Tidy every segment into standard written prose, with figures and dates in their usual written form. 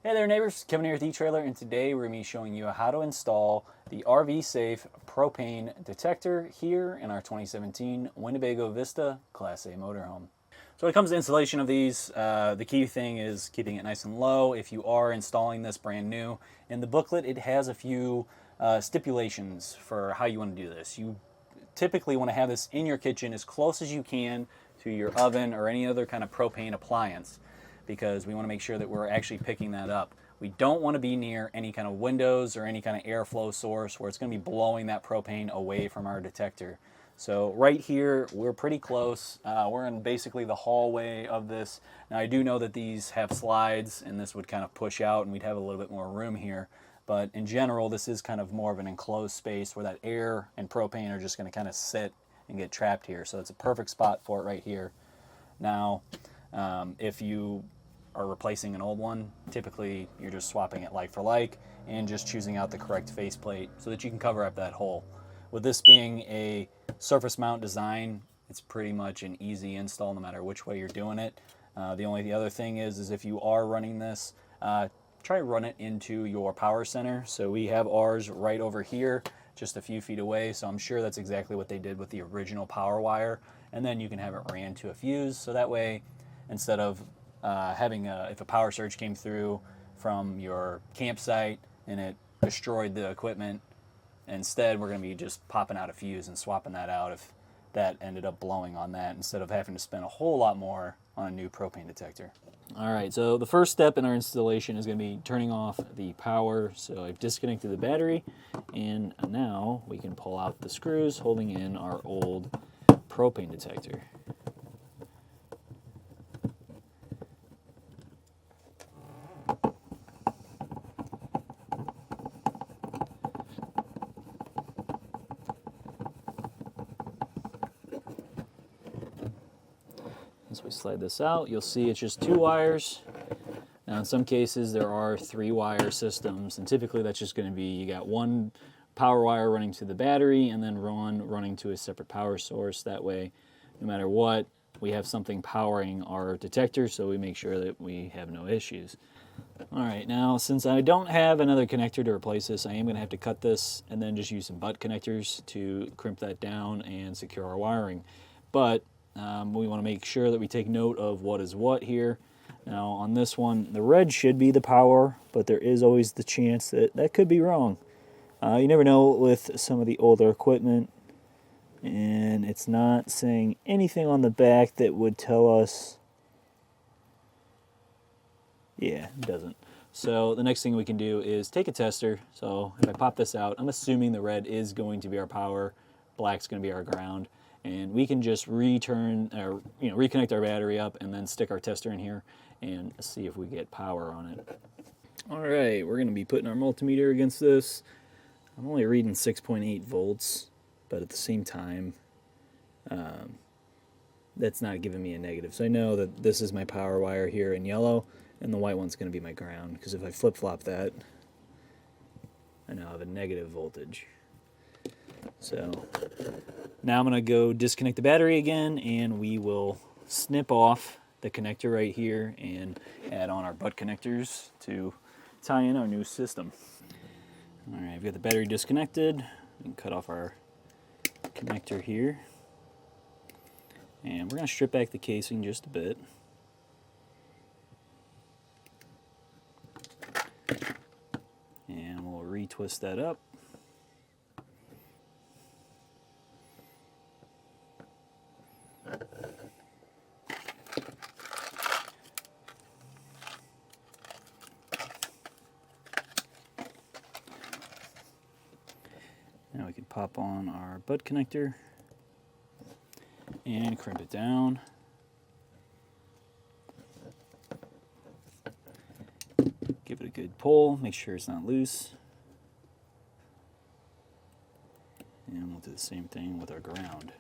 Hey there neighbors, Kevin here with etrailer, and today we're going to be showing you how to install the RV Safe propane detector here in our 2017 Winnebago Vista Class A motorhome. So when it comes to installation of these, the key thing is keeping it nice and low. If you are installing this brand new, in the booklet it has a few stipulations for how you want to do this. You typically want to have this in your kitchen as close as you can to your oven or any other kind of propane appliance, because we want to make sure that we're actually picking that up. We don't want to be near any kind of windows or any kind of airflow source where it's going to be blowing that propane away from our detector. So right here, we're pretty close. We're in basically the hallway of this. Now I do know that these have slides and this would kind of push out and we'd have a little bit more room here. But in general, this is kind of more of an enclosed space where that air and propane are just going to kind of sit and get trapped here. So it's a perfect spot for it right here. Now, if you are replacing an old one, typically you're just swapping it like for like and just choosing out the correct faceplate so that you can cover up that hole. With this being a surface mount design, it's pretty much an easy install no matter which way you're doing it. The other thing is if you are running this, try to run it into your power center. So we have ours right over here, just a few feet away, so I'm sure that's exactly what they did with the original power wire. And then you can have it ran to a fuse, so that way instead of if a power surge came through from your campsite and it destroyed the equipment, instead we're going to be just popping out a fuse and swapping that out if that ended up blowing on that, instead of having to spend a whole lot more on a new propane detector. Alright, so the first step in our installation is going to be turning off the power. So I've disconnected the battery, and now we can pull out the screws holding in our old propane detector. As we slide this out, you'll see it's just 2 wires. Now in some cases there are 3 wire systems, and typically that's just going to be, you got one power wire running to the battery and then one running to a separate power source. That way, no matter what, we have something powering our detector, so we make sure that we have no issues. Alright, now since I don't have another connector to replace this, I am going to have to cut this and then just use some butt connectors to crimp that down and secure our wiring. But we want to make sure that we take note of what is what here. Now on this one, the red should be the power, but there is always the chance that that could be wrong. You never know with some of the older equipment, and it's not saying anything on the back that would tell us. Yeah, it doesn't. So the next thing we can do is take a tester. So if I pop this out, I'm assuming the red is going to be our power, black's going to be our ground. And we can just reconnect our battery up and then stick our tester in here and see if we get power on it. All right, we're going to be putting our multimeter against this. I'm only reading 6.8 volts, but at the same time, that's not giving me a negative. So I know that this is my power wire here in yellow, and the white one's going to be my ground, because if I flip-flop that, I now have a negative voltage. So now I'm going to go disconnect the battery again, and we will snip off the connector right here and add on our butt connectors to tie in our new system. Alright, I've got the battery disconnected. We can cut off our connector here. And we're going to strip back the casing just a bit. And we'll retwist that up. Now we can pop on our butt connector and crimp it down. Give it a good pull, make sure it's not loose. And we'll do the same thing with our ground.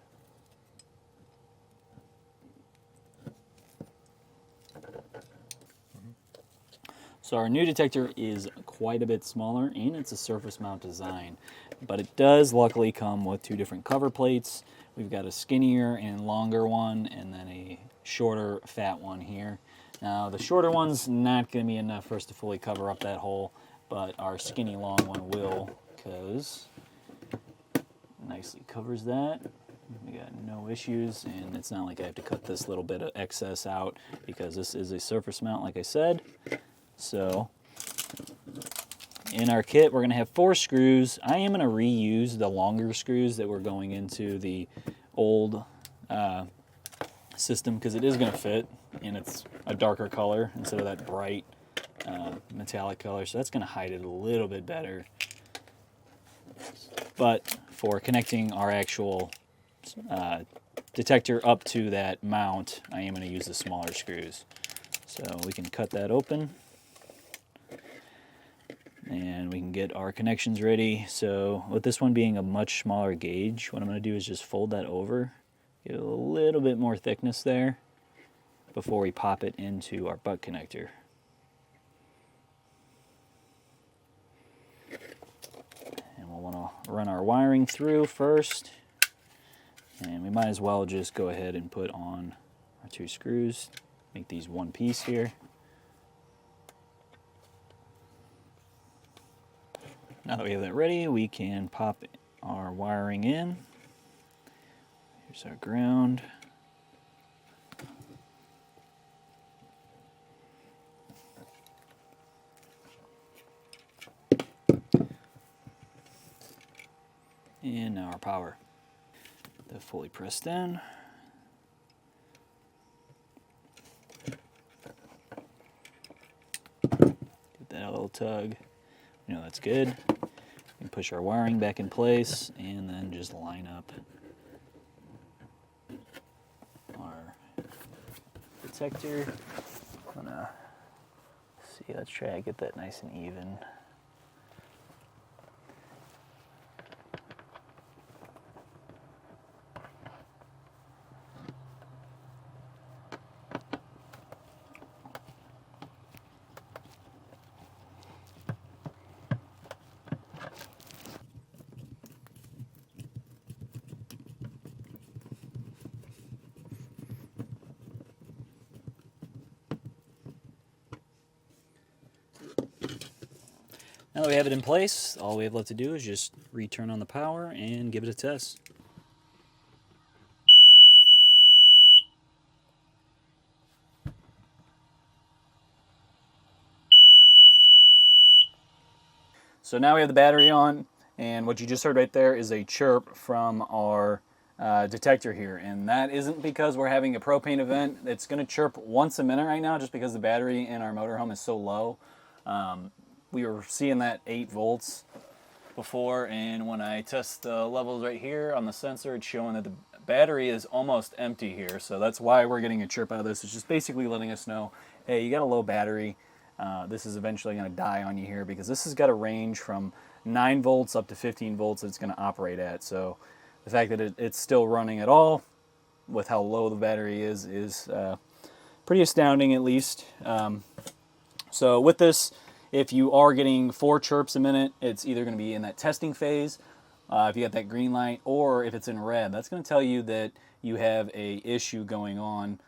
So our new detector is quite a bit smaller, and it's a surface mount design, but it does luckily come with 2 different cover plates. We've got a skinnier and longer one, and then a shorter, fat one here. Now the shorter one's not going to be enough for us to fully cover up that hole, but our skinny long one will, because nicely covers that. We got no issues, and it's not like I have to cut this little bit of excess out because this is a surface mount, like I said. So in our kit, we're going to have 4 screws. I am going to reuse the longer screws that were going into the old system because it is going to fit, and it's a darker color instead of that bright metallic color. So that's going to hide it a little bit better. But for connecting our actual detector up to that mount, I am going to use the smaller screws. So we can cut that open, and we can get our connections ready. So with this one being a much smaller gauge, what I'm going to do is just fold that over, get a little bit more thickness there before we pop it into our butt connector. And we'll want to run our wiring through first. And we might as well just go ahead and put on our 2 screws, make these one piece here. Now that we have that ready, we can pop our wiring in. Here's our ground. And now our power. They're fully pressed in. Give that a little tug. You know, that's good. We can push our wiring back in place and then just line up our detector. I'm gonna see, let's try to get that nice and even. Now that we have it in place, all we have left to do is just return on the power and give it a test. So now we have the battery on, and what you just heard right there is a chirp from our detector here. And that isn't because we're having a propane event. It's going to chirp once a minute right now just because the battery in our motorhome is so low. We were seeing that 8 volts before, and when I test the levels right here on the sensor, it's showing that the battery is almost empty here. So that's why we're getting a chirp out of this. It's just basically letting us know, hey, you got a low battery. This is eventually going to die on you here because this has got a range from 9 volts up to 15 volts that it's going to operate at. So the fact that it's still running at all with how low the battery is pretty astounding, at least. So with this, if you are getting 4 chirps a minute, it's either going to be in that testing phase, if you got that green light, or if it's in red. That's going to tell you that you have a issue going on.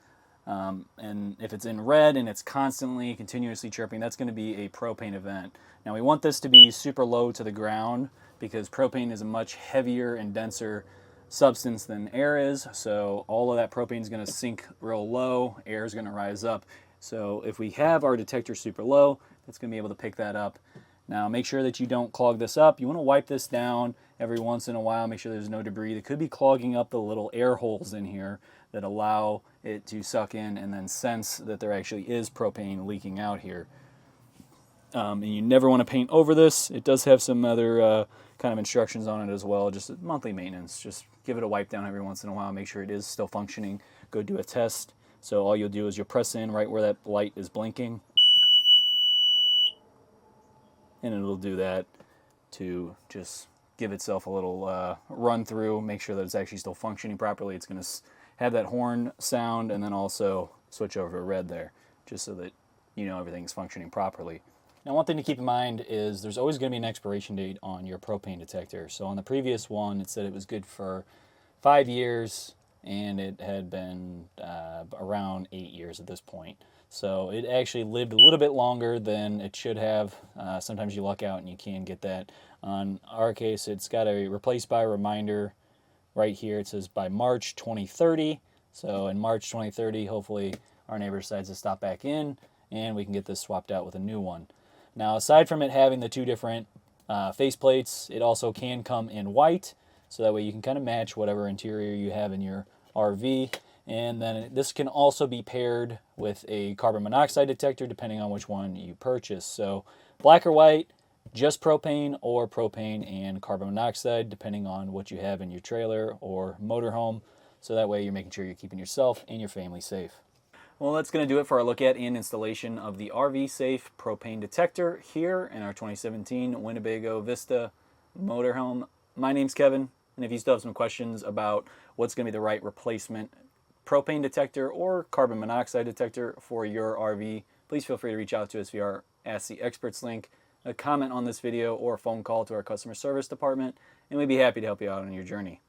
And if it's in red and it's constantly, continuously chirping, that's going to be a propane event. Now we want this to be super low to the ground because propane is a much heavier and denser substance than air is. So all of that propane is going to sink real low, air is going to rise up. So if we have our detector super low, it's going to be able to pick that up. Now make sure that you don't clog this up. You want to wipe this down every once in a while, make sure there's no debris that could be clogging up the little air holes in here that allow it to suck in and then sense that there actually is propane leaking out here. And you never want to paint over this. It does have some other kind of instructions on it as well, just monthly maintenance. Just give it a wipe down every once in a while, make sure it is still functioning. Go do a test. So all you'll do is you'll press in right where that light is blinking, and it'll do that to just give itself a little run through, make sure that it's actually still functioning properly. It's going to have that horn sound and then also switch over to red there, just so that you know everything's functioning properly. Now one thing to keep in mind is there's always going to be an expiration date on your propane detector. So on the previous one it said it was good for 5 years, and it had been around 8 years at this point. So it actually lived a little bit longer than it should have. Sometimes you luck out and you can get that. On our case, it's got a replace by reminder right here. It says by March 2030. So in March 2030, hopefully our neighbor decides to stop back in and we can get this swapped out with a new one. Now, aside from it having the two different face plates, it also can come in white, so that way you can kind of match whatever interior you have in your RV. And then this can also be paired with a carbon monoxide detector depending on which one you purchase. So black or white, just propane, or propane and carbon monoxide depending on what you have in your trailer or motorhome. So that way you're making sure you're keeping yourself and your family safe. Well, that's going to do it for our look at and installation of the RV Safe propane detector here in our 2017 Winnebago Vista Motorhome. My name's Kevin, and if you still have some questions about what's going to be the right replacement propane detector or carbon monoxide detector for your RV, please feel free to reach out to us via our Ask the Experts link, a comment on this video, or a phone call to our customer service department, and we'd be happy to help you out on your journey.